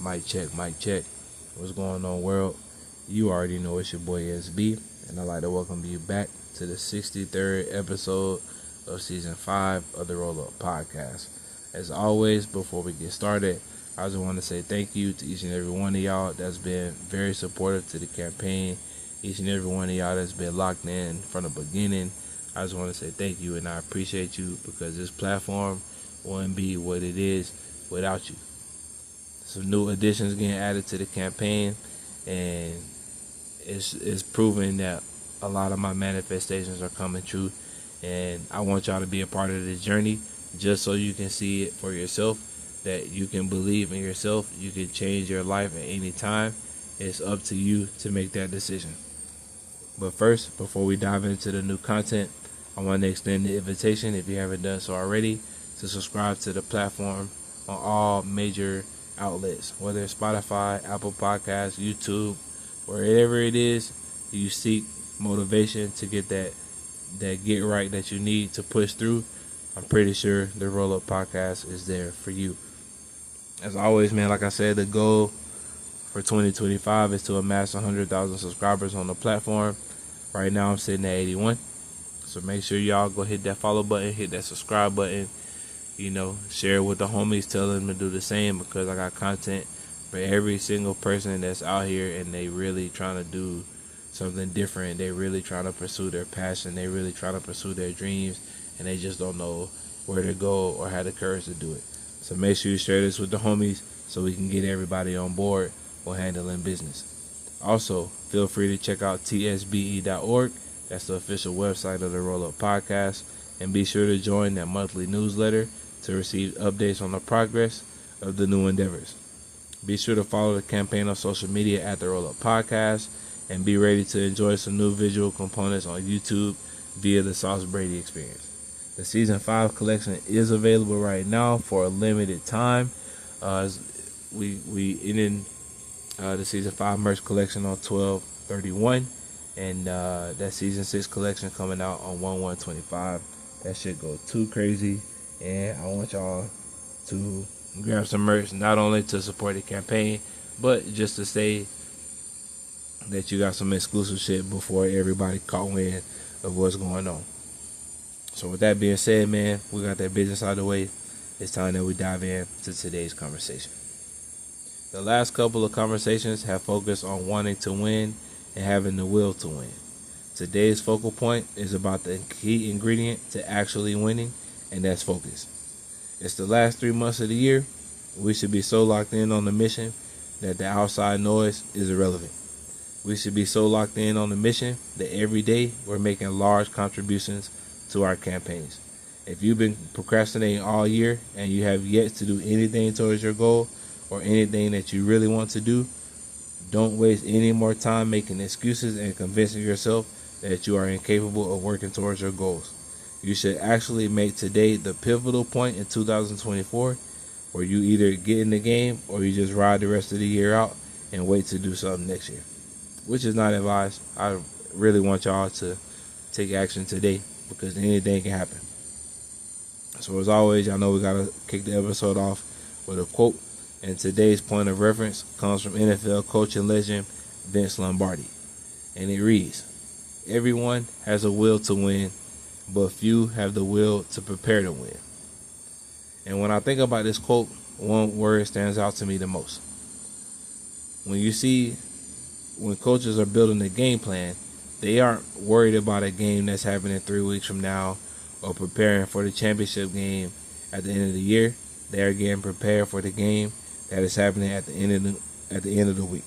Mic check, mic check. What's going on, world? You already know it's your boy SB, and I'd like to welcome you back to the 63rd episode of Season 5 of the Roll Up Podcast. As always, before we get started, I just want to say thank you to each and every one of y'all that's been very supportive to the campaign. Each and every one of y'all that's been locked in from the beginning. I just want to say thank you, and I appreciate you because this platform wouldn't be what it is without you. Some new additions getting added to the campaign, and it's proving that a lot of my manifestations are coming true, and I want y'all to be a part of this journey just so you can see it for yourself, that you can believe in yourself. You can change your life at any time. It's up to you to make that decision. But first, before we dive into the new content, I want to extend the invitation, if you haven't done so already, to subscribe to the platform on all major outlets, whether it's Spotify, Apple Podcasts, YouTube, wherever it is you seek motivation to get that get right that you need to push through. I'm pretty sure the Roll Up Podcast is there for you. As always, man, like I said, the goal for 2025 is to amass 100,000 subscribers on the platform. Right now I'm sitting at 81. So make sure y'all go hit that follow button, hit that subscribe button, share it with the homies, tell them to do the same, because I got content for every single person that's out here and they really trying to do something different. They really trying to pursue their passion. They really trying to pursue their dreams, and they just don't know where to go or have the courage to do it. So make sure you share this with the homies so we can get everybody on board with handling business. Also, feel free to check out tsbe.org. That's the official website of the Roll Up Podcast. And be sure to join that monthly newsletter to receive updates on the progress of the new endeavors. Be sure to follow the campaign on social media at the Roll Up Podcast, and be ready to enjoy some new visual components on YouTube via the Sauce Brady experience. The Season 5 collection is available right now for a limited time. We ended the Season 5 merch collection on 12/31, and that Season 6 collection coming out on 1/1/25. That shit go too crazy, and I want y'all to grab some merch, not only to support the campaign, but just to say that you got some exclusive shit before everybody caught wind of what's going on. So with that being said, man, we got that business out of the way. It's time that we dive into today's conversation. The last couple of conversations have focused on wanting to win and having the will to win. Today's focal point is about the key ingredient to actually winning, and that's focus. It's the last 3 months of the year. We should be so locked in on the mission that the outside noise is irrelevant. We should be so locked in on the mission that every day we're making large contributions to our campaigns. If you've been procrastinating all year and you have yet to do anything towards your goal or anything that you really want to do, don't waste any more time making excuses and convincing yourself that you are incapable of working towards your goals. You should actually make today the pivotal point in 2024 where you either get in the game or you just ride the rest of the year out and wait to do something next year, which is not advised. I really want y'all to take action today because anything can happen. So as always, y'all know we got to kick the episode off with a quote, and today's point of reference comes from NFL coach and legend Vince Lombardi, and it reads, "Everyone has a will to win, but few have the will to prepare to win." And when I think about this quote, one word stands out to me the most. When coaches are building a game plan, they aren't worried about a game that's happening 3 weeks from now or preparing for the championship game at the end of the year. They are getting prepared for the game that is happening at the end of the week.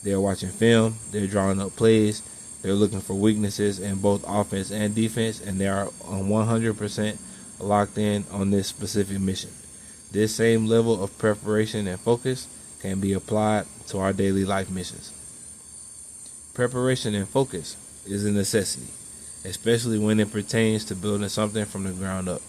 They're watching film, they're drawing up plays, they're looking for weaknesses in both offense and defense, and they are 100% locked in on this specific mission. This same level of preparation and focus can be applied to our daily life missions. Preparation and focus is a necessity, especially when it pertains to building something from the ground up.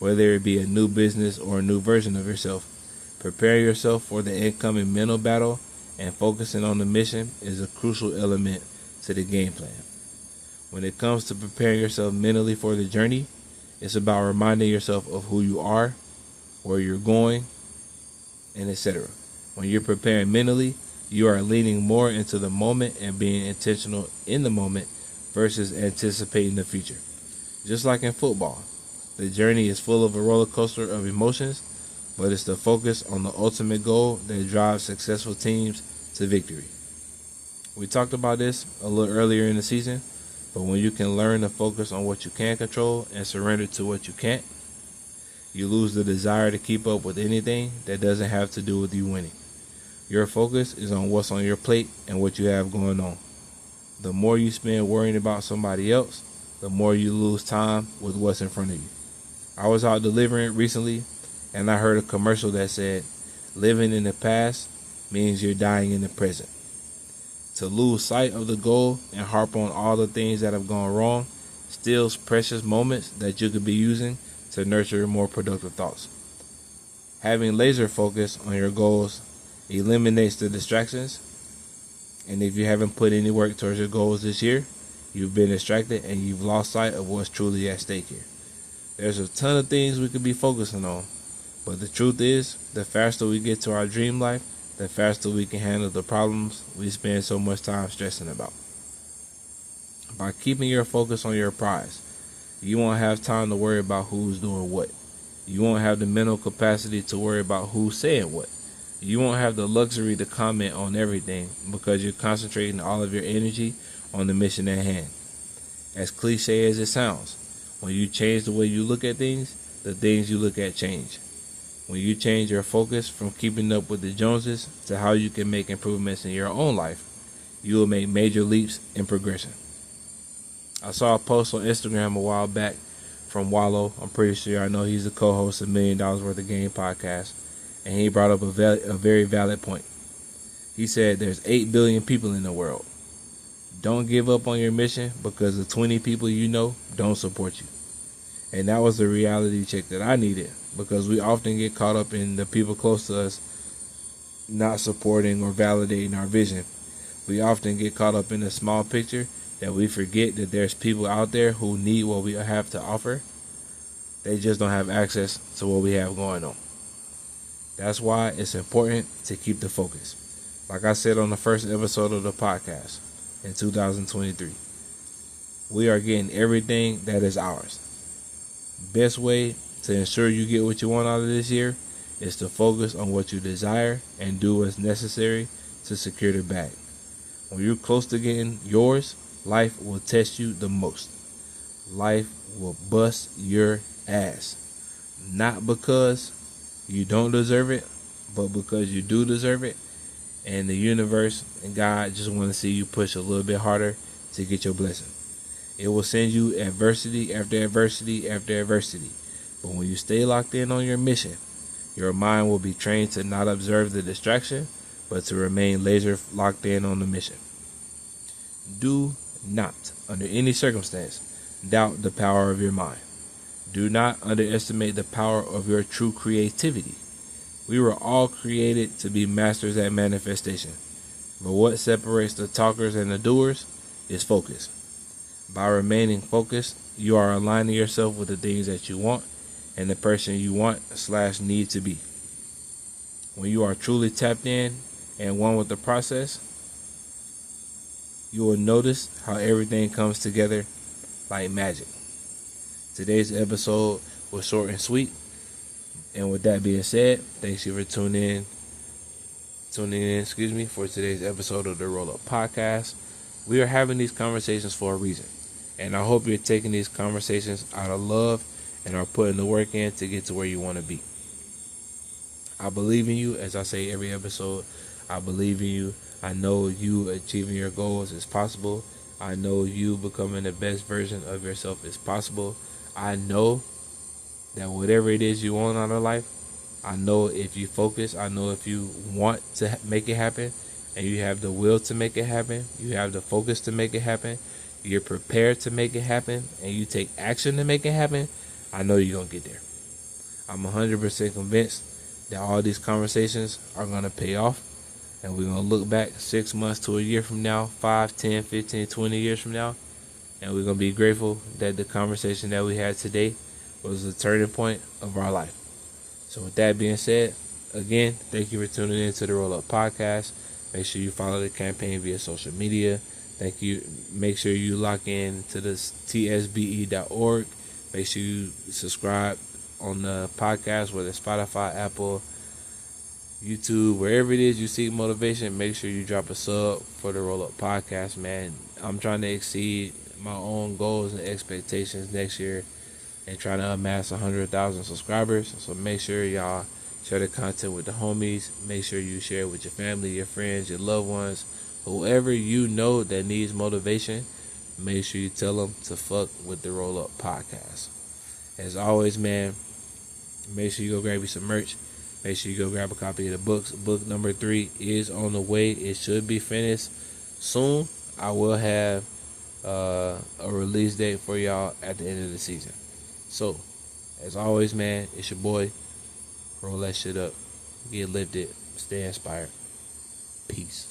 Whether it be a new business or a new version of yourself, prepare yourself for the incoming mental battle, and focusing on the mission is a crucial element to the game plan. When it comes to preparing yourself mentally for the journey, it's about reminding yourself of who you are, where you're going, and etc. When you're preparing mentally, you are leaning more into the moment and being intentional in the moment versus anticipating the future. Just like in football, the journey is full of a roller coaster of emotions, but it's the focus on the ultimate goal that drives successful teams to victory. We talked about this a little earlier in the season, but when you can learn to focus on what you can control and surrender to what you can't, you lose the desire to keep up with anything that doesn't have to do with you winning. Your focus is on what's on your plate and what you have going on. The more you spend worrying about somebody else, the more you lose time with what's in front of you. I was out delivering recently, and I heard a commercial that said, living in the past means you're dying in the present. To lose sight of the goal and harp on all the things that have gone wrong steals precious moments that you could be using to nurture more productive thoughts. Having laser focus on your goals eliminates the distractions, and if you haven't put any work towards your goals this year, you've been distracted and you've lost sight of what's truly at stake here. There's a ton of things we could be focusing on, but the truth is, the faster we get to our dream life, the faster we can handle the problems we spend so much time stressing about. By keeping your focus on your prize, you won't have time to worry about who's doing what. You won't have the mental capacity to worry about who's saying what. You won't have the luxury to comment on everything because you're concentrating all of your energy on the mission at hand. As cliche as it sounds, when you change the way you look at things, the things you look at change. When you change your focus from keeping up with the Joneses to how you can make improvements in your own life, you will make major leaps in progression. I saw a post on Instagram a while back from Wallow. I'm pretty sure I know he's the co-host of $1 Million Worth of Game podcast, and he brought up a very valid point. He said there's 8 billion people in the world. Don't give up on your mission because the 20 people you know don't support you. And that was the reality check that I needed, because we often get caught up in the people close to us not supporting or validating our vision. We often get caught up in the small picture that we forget that there's people out there who need what we have to offer. They just don't have access to what we have going on. That's why it's important to keep the focus. Like I said on the first episode of the podcast in 2023, we are getting everything that is ours. Best way to ensure you get what you want out of this year is to focus on what you desire and do what's necessary to secure the bag. When you're close to getting yours, life will test you the most. Life will bust your ass. Not because you don't deserve it, but because you do deserve it. And the universe and God just want to see you push a little bit harder to get your blessing. It will send you adversity after adversity after adversity. But when you stay locked in on your mission, your mind will be trained to not observe the distraction, but to remain laser locked in on the mission. Do not, under any circumstance, doubt the power of your mind. Do not underestimate the power of your true creativity. We were all created to be masters at manifestation. But what separates the talkers and the doers is focus. By remaining focused, you are aligning yourself with the things that you want and the person you want/need to be. When you are truly tapped in and one with the process, you will notice how everything comes together like magic. Today's episode was short and sweet. And with that being said, thanks you for tuning in for today's episode of the Roll Up Podcast. We are having these conversations for a reason. And I hope you're taking these conversations out of love and are putting the work in to get to where you want to be. I believe in you, as I say every episode. I believe in you. I know you achieving your goals is possible. I know you becoming the best version of yourself is possible. I know that whatever it is you want out of life, I know if you focus, I know if you want to make it happen, and you have the will to make it happen, you have the focus to make it happen, you're prepared to make it happen, and you take action to make it happen, I know you're going to get there. I'm 100% convinced that all these conversations are going to pay off, and we're going to look back 6 months to a year from now, 5, 10, 15, 20 years from now, and we're going to be grateful that the conversation that we had today was the turning point of our life. So with that being said, Again, thank you for tuning in to the Roll Up Podcast. Make sure you follow the campaign via social media. Thank you. Make sure you lock in to this tsbe.org. Make sure you subscribe on the podcast, whether it's Spotify, Apple, YouTube, wherever it is you seek motivation. Make sure you drop a sub for the Roll Up Podcast, man. I'm trying to exceed my own goals and expectations next year and trying to amass 100,000 subscribers. So make sure y'all share the content with the homies. Make sure you share it with your family, your friends, your loved ones, whoever you know that needs motivation. Make sure you tell them to fuck with the Roll Up Podcast. As always, man, make sure you go grab you some merch. Make sure you go grab a copy of the books. Book number 3 is on the way. It should be finished soon. I will have a release date for y'all at the end of the season. So, as always, man, it's your boy. Roll that shit up. Get lifted. Stay inspired. Peace.